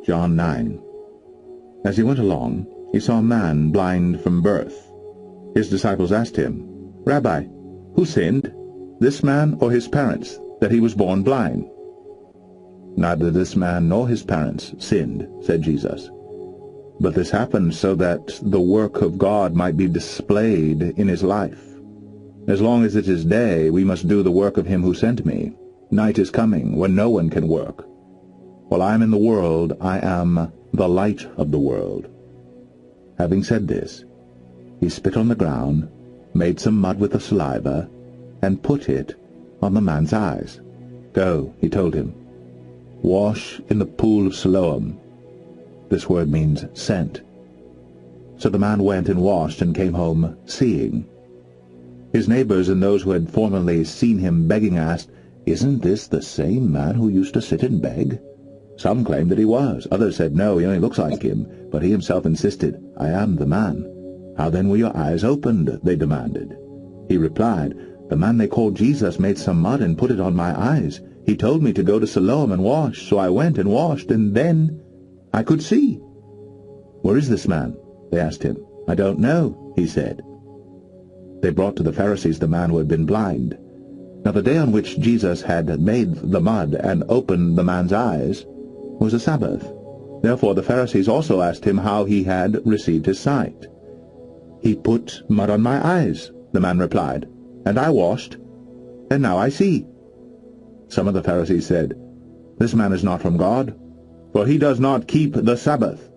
John 9. As he went along, he saw a man blind from birth. His disciples asked him, "Rabbi, who sinned, this man or his parents, that he was born blind?" "Neither this man nor his parents sinned," said Jesus. "But this happened so that the work of God might be displayed in his life. As long as it is day, we must do the work of him who sent me. Night is coming when no one can work. While I am in the world, I am the light of the world." Having said this, he spit on the ground, made some mud with the saliva, and put it on the man's eyes. "Go," he told him, "wash in the pool of Siloam." This word means sent. So the man went and washed and came home seeing. His neighbors and those who had formerly seen him begging asked, "Isn't this the same man who used to sit and beg?" Some claimed that he was. Others said, "No, he only looks like him." But he himself insisted, "I am the man." "How then were your eyes opened?" they demanded. He replied, "The man they called Jesus made some mud and put it on my eyes. He told me to go to Siloam and wash, so I went and washed, and then I could see." "Where is this man?" they asked him. "I don't know," he said. They brought to the Pharisees the man who had been blind. Now the day on which Jesus had made the mud and opened the man's eyes was a Sabbath. Therefore the Pharisees also asked him how he had received his sight. "He put mud on my eyes," the man replied, "and I washed, and now I see." Some of the Pharisees said, "This man is not from God, for he does not keep the Sabbath."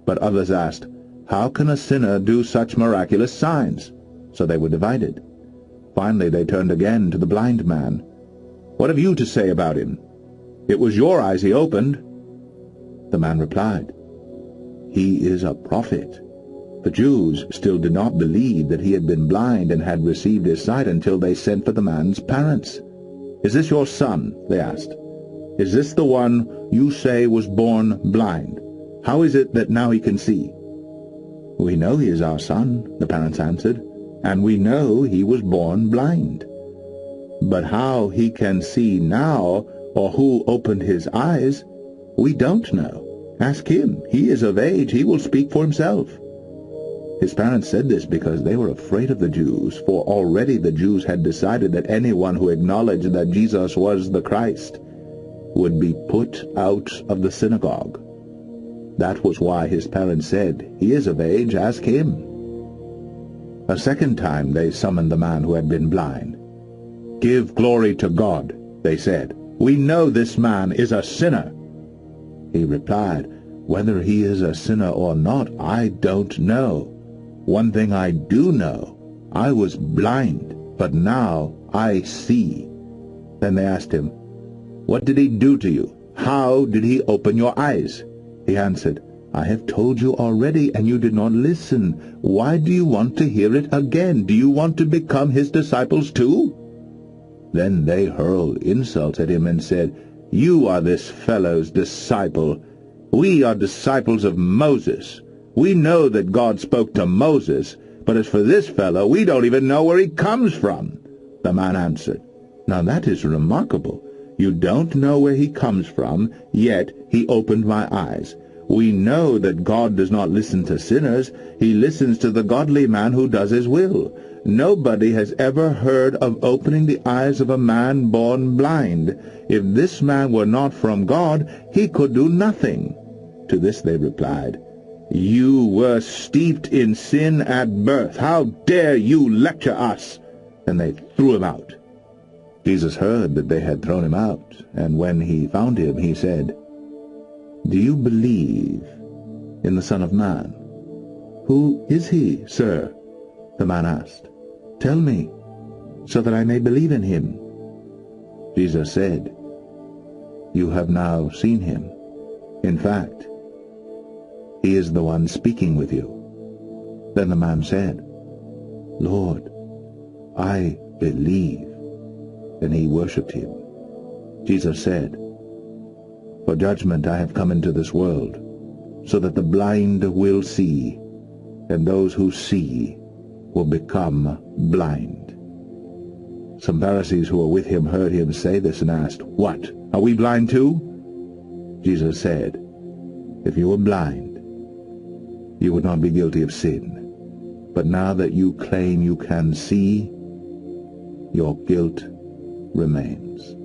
But others asked, "How can a sinner do such miraculous signs?" So they were divided. Finally they turned again to the blind man. "What have you to say about him? It was your eyes he opened." The man replied, "He is a prophet." The Jews still did not believe that he had been blind and had received his sight until they sent for the man's parents. "Is this your son?" they asked. "Is this the one you say was born blind? How is it that now he can see?" "We know he is our son," the parents answered, "and we know he was born blind. But how he can see now, or who opened his eyes, we don't know. Ask him. He is of age. He will speak for himself." His parents said this because they were afraid of the Jews, for already the Jews had decided that anyone who acknowledged that Jesus was the Christ would be put out of the synagogue. That was why his parents said, "He is of age, ask him." A second time they summoned the man who had been blind. "Give glory to God," they said. "We know this man is a sinner." He replied, "Whether he is a sinner or not, I don't know. One thing I do know, I was blind, but now I see." Then they asked him, "What did he do to you? How did he open your eyes?" He answered, "I have told you already, and you did not listen. Why do you want to hear it again? Do you want to become his disciples too?" Then they hurled insults at him and said, "You are this fellow's disciple. We are disciples of Moses. We know that God spoke to Moses, but as for this fellow, we don't even know where he comes from." The man answered, "Now that is remarkable. You don't know where he comes from, yet he opened my eyes. We know that God does not listen to sinners. He listens to the godly man who does his will. Nobody has ever heard of opening the eyes of a man born blind. If this man were not from God, he could do nothing." To this they replied, "You were steeped in sin at birth. How dare you lecture us?" And they threw him out. Jesus heard that they had thrown him out, and when he found him, he said, "Do you believe in the Son of Man?" "Who is he, sir?" the man asked. "Tell me, so that I may believe in him." Jesus said, "You have now seen him. In fact, he is the one speaking with you." Then the man said, "Lord, I believe." And he worshipped him. Jesus said, "For judgment I have come into this world, so that the blind will see, and those who see will become blind." Some Pharisees who were with him heard him say this and asked, "What, are we blind too?" Jesus said, If you were blind, you would not be guilty of sin. But now that you claim you can see, your guilt remains.